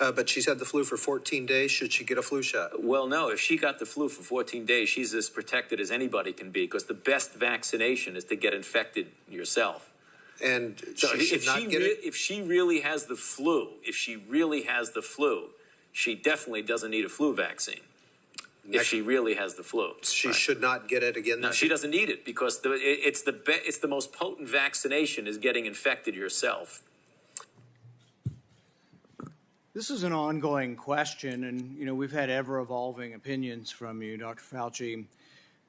But she's had the flu for 14 days. Should she get a flu shot? Well, no. If she got the flu for 14 days, she's as protected as anybody can be, because the best vaccination is to get infected yourself. And So she should not get it? if she really has the flu, she definitely doesn't need a flu vaccine. If she really has the flu, She should not get it again. no, she doesn't need it, because it's the most potent vaccination is getting infected yourself. This is an ongoing question, and we've had ever-evolving opinions from you, Dr. Fauci.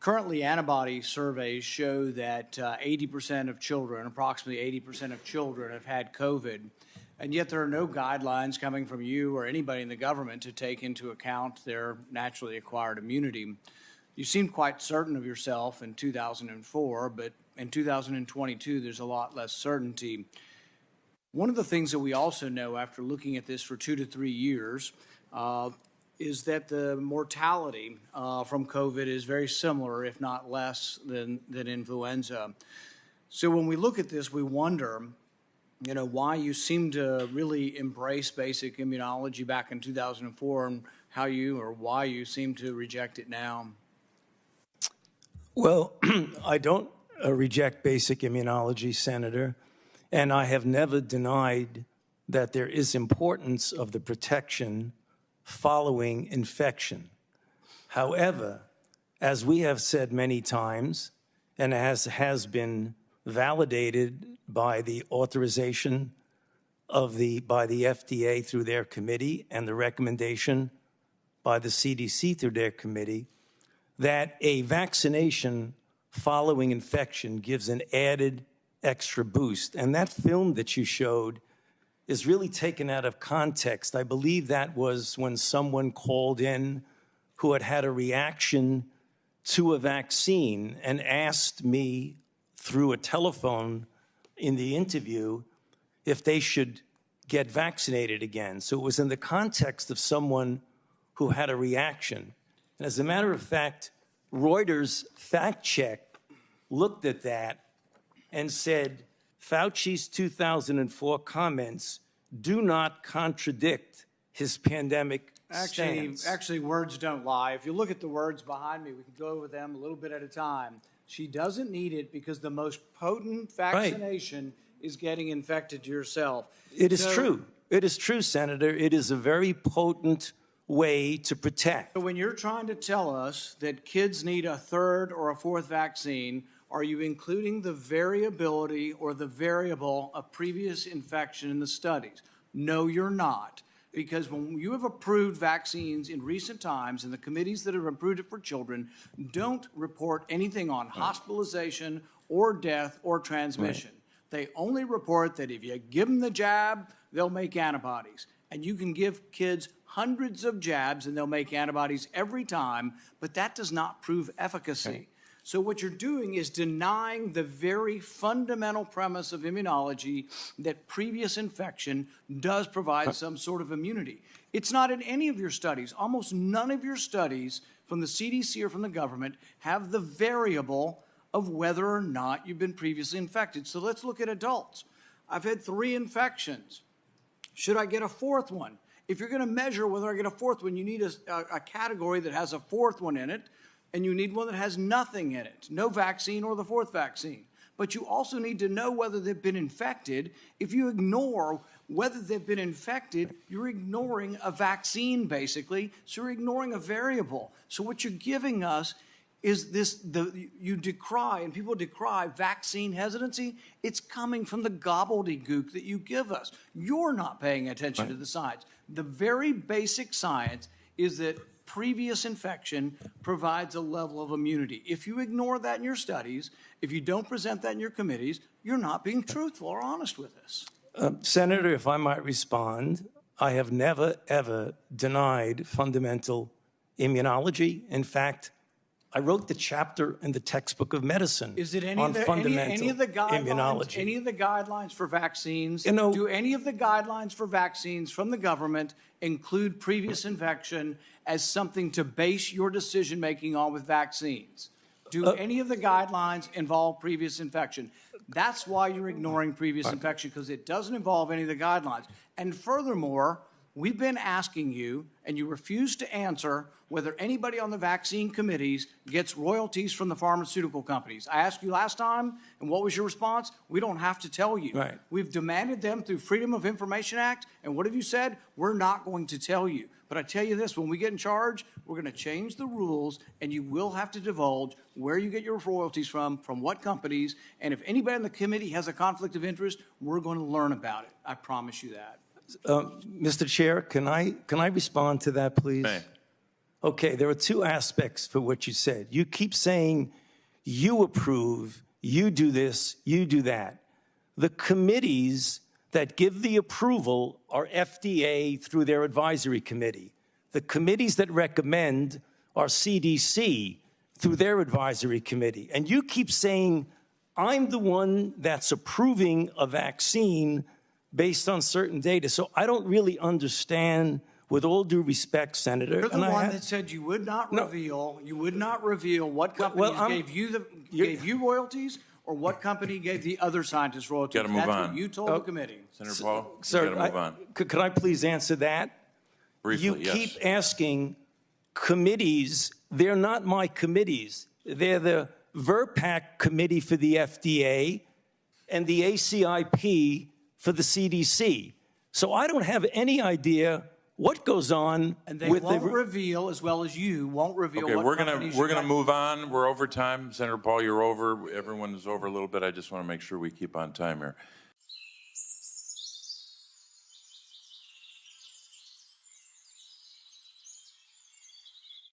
Currently, antibody surveys show that 80% of children, approximately 80% of children, have had COVID, and yet there are no guidelines coming from you or anybody in the government to take into account their naturally acquired immunity. You seemed quite certain of yourself in 2004, but in 2022, there's a lot less certainty. One of the things that we also know after looking at this for 2 to 3 years is that the mortality from COVID is very similar, if not less, than influenza. So when we look at this, we wonder, why you seem to really embrace basic immunology back in 2004 and why you seem to reject it now. Well, I don't reject basic immunology, Senator. And I have never denied that there is importance of the protection following infection. However, as we have said many times, and as has been validated by the authorization by the FDA through their committee and the recommendation by the CDC through their committee, that a vaccination following infection gives an added extra boost. And that film that you showed is really taken out of context. I believe that was when someone called in who had a reaction to a vaccine and asked me through a telephone in the interview if they should get vaccinated again. So it was in the context of someone who had a reaction. And as a matter of fact, Reuters fact check looked at that and said, Fauci's 2004 comments do not contradict his pandemic stance. Actually, words don't lie. If you look at the words behind me, we can go over them a little bit at a time. She doesn't need it because the most potent vaccination is getting infected yourself. It is true. It is true, Senator. It is a very potent way to protect. So when you're trying to tell us that kids need a third or a fourth vaccine, are you including the variability or the variable of previous infection in the studies? No, you're not. Because when you have approved vaccines in recent times, and the committees that have approved it for children don't report anything on hospitalization or death or transmission. They only report that if you give them the jab, they'll make antibodies. And you can give kids hundreds of jabs and they'll make antibodies every time, but that does not prove efficacy. So what you're doing is denying the very fundamental premise of immunology that previous infection does provide some sort of immunity. It's not in any of your studies. Almost none of your studies from the CDC or from the government have the variable of whether or not you've been previously infected. So let's look at adults. I've had 3 infections. Should I get a 4th one? If you're going to measure whether I get a 4th one, you need a category that has a 4th one in it, and you need one that has nothing in it, no vaccine or the 4th vaccine. But you also need to know whether they've been infected. If you ignore whether they've been infected, you're ignoring a vaccine, basically, so you're ignoring a variable. So what you're giving us is you decry, and people decry vaccine hesitancy. It's coming from the gobbledygook that you give us. You're not paying attention to the science. The very basic science is that previous infection provides a level of immunity. If you ignore that in your studies, if you don't present that in your committees, you're not being truthful or honest with us. Senator, if I might respond, I have never, ever denied fundamental immunology. In fact, I wrote the chapter in the textbook of medicine on fundamental immunology. Any of the guidelines for vaccines, do any of the guidelines for vaccines from the government include previous infection as something to base your decision-making on with vaccines? Do any of the guidelines involve previous infection? That's why you're ignoring previous infection, because it doesn't involve any of the guidelines. And furthermore, We've been asking you, and you refuse to answer, whether anybody on the vaccine committees gets royalties from the pharmaceutical companies. I asked you last time, and what was your response? We don't have to tell you. Right. We've demanded them through Freedom of Information Act, and what have you said? We're not going to tell you. But I tell you this, when we get in charge, we're going to change the rules, and you will have to divulge where you get your royalties from what companies, and if anybody in the committee has a conflict of interest, we're going to learn about it. I promise you that. Mr. Chair, can I respond to that, please? May. Okay, there are two aspects for what you said. You keep saying you approve, you do this, you do that. The committees that give the approval are FDA through their advisory committee. The committees that recommend are CDC through their advisory committee. And you keep saying, I'm the one that's approving a vaccine based on certain data. So I don't really understand, with all due respect, Senator. You're the one that said you would not reveal what companies gave you royalties or what company gave the other scientists royalties. Gotta move That's on. what you told the committee. Senator Paul, you Sir, got to move on. Could I please answer that? Briefly, You yes. keep asking committees. They're not my committees. They're the VRPAC committee for the FDA and the ACIP for the CDC. So I don't have any idea what goes on And they with won't the... reveal, as well as you won't reveal Okay, what we're companies gonna you got. move on. We're over time. Senator Paul, you're over. Everyone is over a little bit. I just want to make sure we keep on time here.